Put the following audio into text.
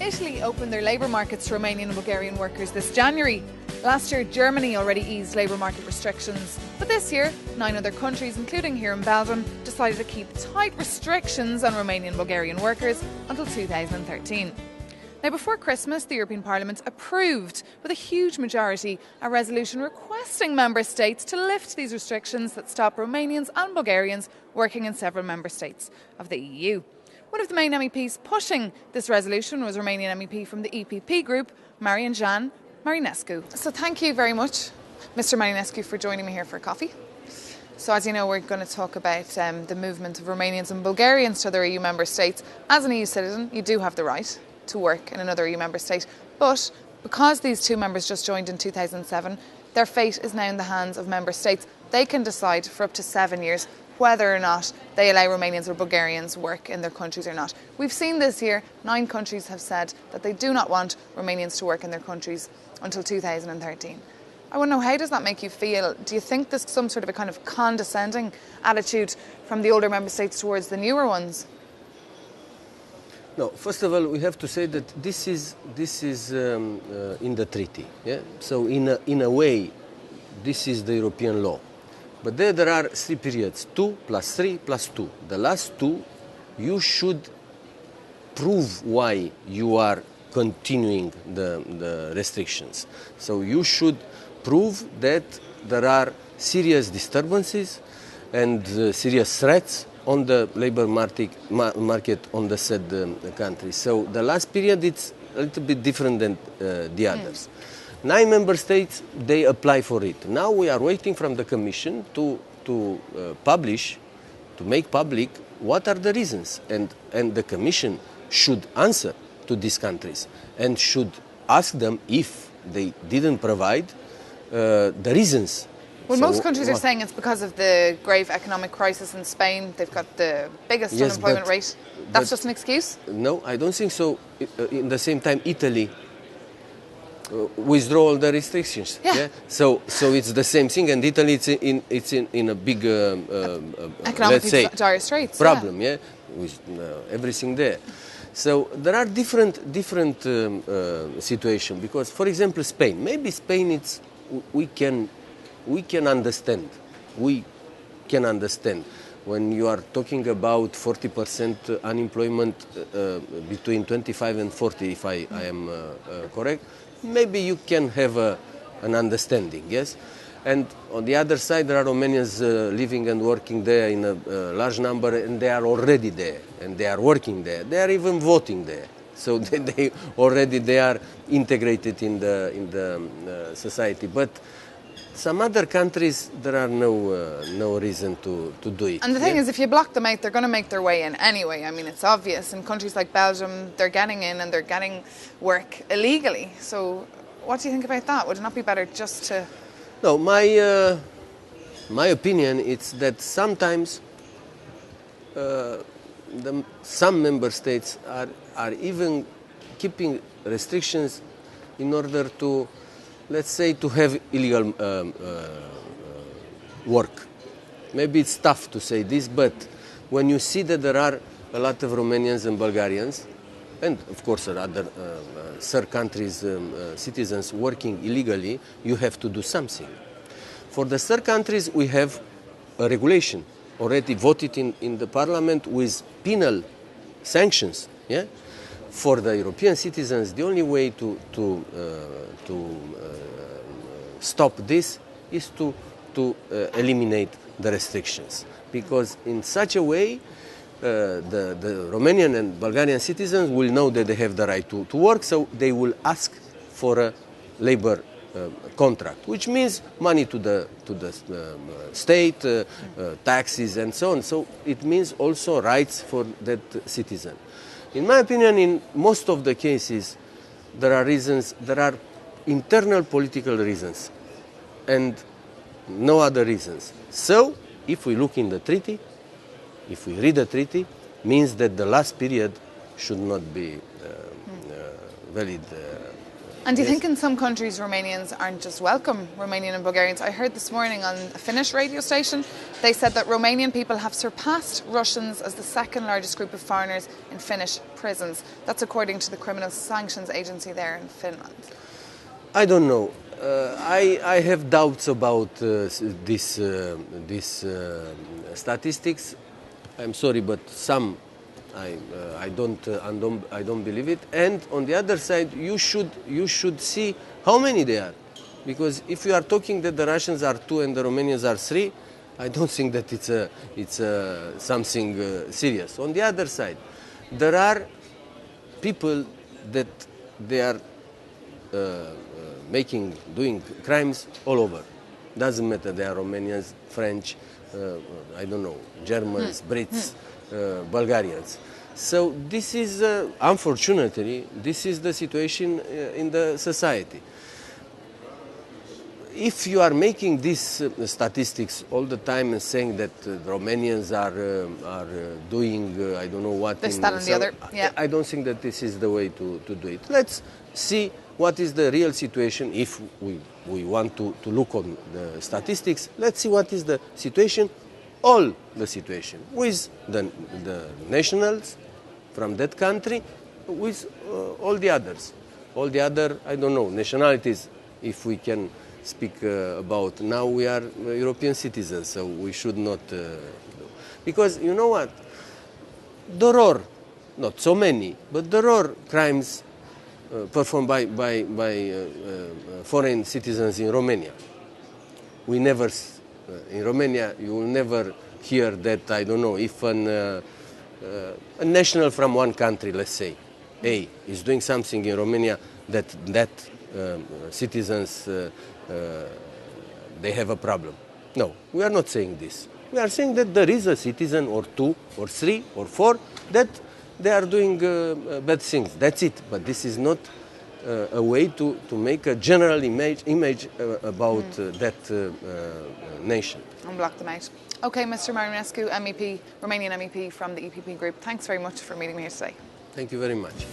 Italy opened their labour markets to Romanian and Bulgarian workers this January. Last year, Germany already eased labour market restrictions. But this year, 9 other countries, including here in Belgium, decided to keep tight restrictions on Romanian and Bulgarian workers until 2013. Now, before Christmas, the European Parliament approved, with a huge majority, a resolution requesting member states to lift these restrictions that stop Romanians and Bulgarians working in several member states of the EU. One of the main MEPs pushing this resolution was Romanian MEP from the EPP group, Marian-Jean Marinescu. So thank you very much, Mr. Marinescu, for joining me here for coffee. So as you know, we're going to talk about the movement of Romanians and Bulgarians to other EU member states. As an EU citizen, you do have the right to work in another EU member state. But because these two members just joined in 2007, their fate is now in the hands of member states. They can decide for up to 7 years whether or not they allow Romanians or Bulgarians work in their countries or not. We've seen this year, 9 countries have said that they do not want Romanians to work in their countries until 2013. I want to know, how does that make you feel? Do you think there's some sort of a kind of condescending attitude from the older member states towards the newer ones? No, first of all, we have to say that this is in the treaty. Yeah? So in a way, this is the European law. But there are 3 periods, 2 plus 3 plus 2. The last 2, you should prove why you are continuing the restrictions. So you should prove that there are serious disturbances and serious threats on the labor market on the said country. So the last period, it's a little bit different than the others. 9 member states, they apply for it. Now we are waiting from the Commission to publish, to make public what are the reasons. And the Commission should answer to these countries and should ask them if they didn't provide the reasons. Well, most countries are saying it's because of the grave economic crisis in Spain. They've got the biggest unemployment rate. That's just an excuse? No, I don't think so. In the same time, Italy withdraw all the restrictions. Yeah. So it's the same thing, and Italy it's in a big let's say dire straits problem. Yeah, with everything there. So there are different situations, because, for example, Spain. Maybe Spain, we can understand. We can understand when you are talking about 40% unemployment between 25 and 40, if I am correct. Maybe you can have an understanding, yes? And on the other side, there are Romanians living and working there in a large number, and they are already there, and they are working there. They are even voting there. So they are integrated in the society. But some other countries, there are no reason to do it. And the thing is, if you block them out, they're going to make their way in anyway. I mean, it's obvious. In countries like Belgium, they're getting in and they're getting work illegally. So what do you think about that? Would it not be better just to... No, my opinion is that sometimes some member states are even keeping restrictions in order to, let's say, to have illegal work. Maybe it's tough to say this, but when you see that there are a lot of Romanians and Bulgarians, and of course other third countries' citizens working illegally, you have to do something. For the third countries, we have a regulation already voted in the Parliament with penal sanctions. Yeah? For the European citizens, the only way to stop this is to eliminate the restrictions, because in such a way the Romanian and Bulgarian citizens will know that they have the right to work, so they will ask for a labor contract, which means money to the state, taxes and so on. So it means also rights for that citizen. In my opinion, in most of the cases, there are internal political reasons and no other reasons. So if we look in the treaty, if we read the treaty, means that the last period should not be valid And do you think in some countries Romanians aren't just welcome, Romanian and Bulgarians? I heard this morning on a Finnish radio station, they said that Romanian people have surpassed Russians as the second largest group of foreigners in Finnish prisons. That's according to the Criminal Sanctions Agency there in Finland. I don't know. I have doubts about this statistics. I'm sorry, but some I don't believe it. And on the other side, you should see how many they are, because if you are talking that the Russians are 2 and the Romanians are 3, I don't think that it's something serious. On the other side, there are people that they are doing crimes all over. Doesn't matter, they are Romanians, French, I don't know, Germans, Brits, Bulgarians. So this is, unfortunately, this is the situation in the society. If you are making these statistics all the time and saying that Romanians are doing, I don't know what. This, that and the other, yeah. I don't think that this is the way to do it. Let's see what is the real situation. If we want to look on the statistics, let's see what is the situation, all the situation, with the nationals from that country, with all the others. All the other, I don't know, nationalities, if we can speak about. Now we are European citizens, so we should not because you know what, there are not so many, but there are crimes performed by foreign citizens in Romania. We never in Romania you will never hear that, I don't know, if a national from one country, let's say A, is doing something in Romania, that citizens they have a problem. No, we are not saying this. We are saying that there is a citizen or 2 or 3 or 4 that they are doing bad things. That's it. But this is not a way to make a general image about that nation. And block them out. Okay, Mr. Marinescu, MEP, Romanian MEP from the EPP group. Thanks very much for meeting me here today. Thank you very much.